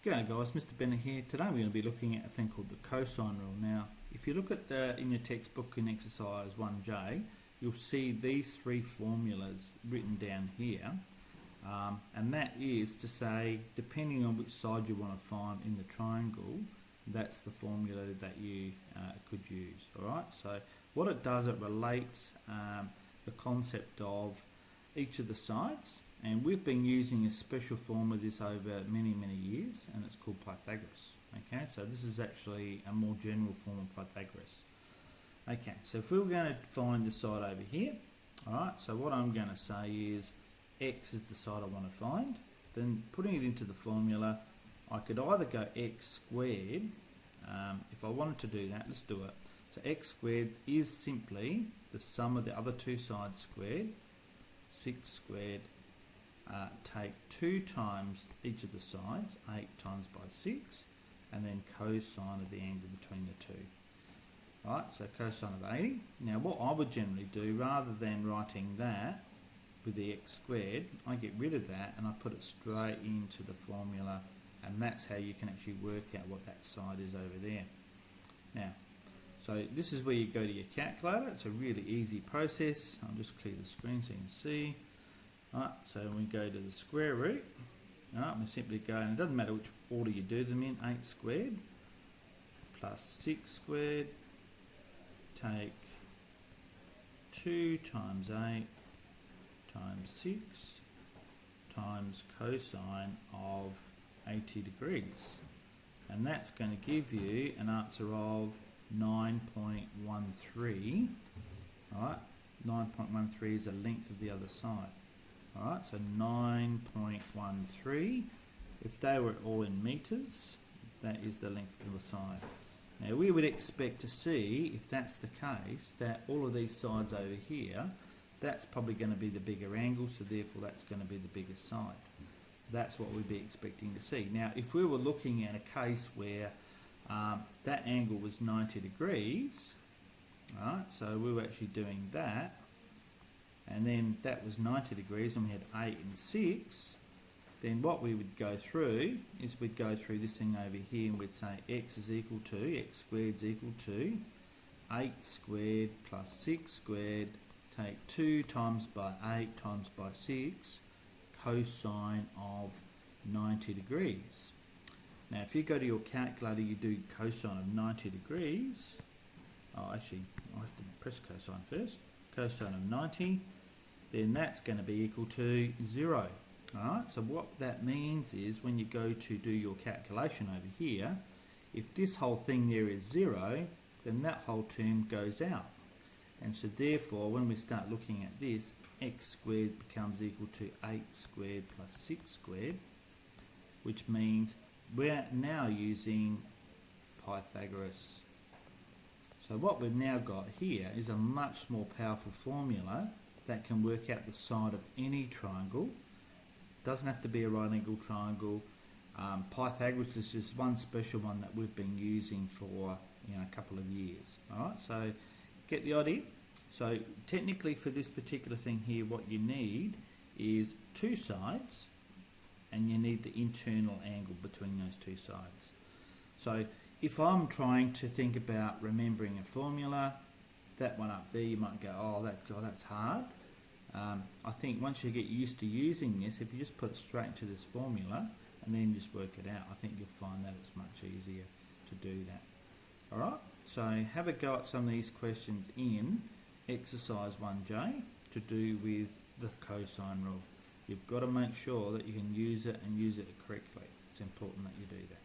G'day guys, Mr. Bennett here. Today we're going to be looking at a thing called the cosine rule. Now, if you look at in your textbook in exercise 1J, you'll see these three formulas written down here, and that is to say, depending on which side you want to find in the triangle, that's the formula that you could use. Alright, so what it does, it relates the concept of each of the sides. And we've been using a special form of this over many years, and it's called Pythagoras. Okay, so this is actually a more general form of Pythagoras. Okay, so if we were going to find the side over here, alright, so what I'm going to say is x is the side I want to find. Then putting it into the formula, I could either go x squared, if I wanted to do that, let's do it. So x squared is simply the sum of the other two sides squared, 6 squared, take 2 times each of the sides, 8 times by 6, and then cosine of the angle between the two. Right, so cosine of 80. Now what I would generally do, rather than writing that with the x squared, I get rid of that and I put it straight into the formula, and that's how you can actually work out what that side is over there. Now, so this is where you go to your calculator. It's a really easy process. I'll just clear the screen so you can see. Alright, so we go to the square root. Alright, we simply go, and it doesn't matter which order you do them in, 8 squared plus 6 squared, take 2 times 8 times 6 times cosine of 80 degrees. And that's going to give you an answer of 9.13. Alright, 9.13 is the length of the other side. Alright, so 9.13. If they were all in meters, that is the length of the side. Now we would expect to see, if that's the case, that all of these sides over here, that's probably going to be the bigger angle, so therefore that's going to be the bigger side. That's what we'd be expecting to see. Now if we were looking at a case where that angle was 90 degrees, alright, so we were actually doing that, and then that was 90 degrees and we had 8 and 6, then what we would go through is we'd go through this thing over here and we'd say x is equal to, x squared is equal to 8 squared plus 6 squared, take 2 times by 8 times by 6, cosine of 90 degrees. Now if you go to your calculator, you do cosine of 90 degrees. Oh, actually, I have to press cosine first. Cosine of 90, then that's going to be equal to 0. Alright, so what that means is when you go to do your calculation over here, if this whole thing there is 0, then that whole term goes out. And so therefore, when we start looking at this, x squared becomes equal to 8 squared plus 6 squared, which means we're now using Pythagoras. So what we've now got here is a much more powerful formula that can work out the side of any triangle. It doesn't have to be a right angle triangle. Pythagoras is just one special one that we've been using for a couple of years. Alright, so get the idea? So technically for this particular thing here, what you need is 2 sides, and you need the internal angle between those 2 sides. So if I'm trying to think about remembering a formula, that one up there, you might go, oh, that's hard. I think once you get used to using this, if you just put it straight into this formula and then just work it out, I think you'll find that it's much easier to do that. Alright, so have a go at some of these questions in exercise 1J to do with the cosine rule. You've got to make sure that you can use it and use it correctly. It's important that you do that.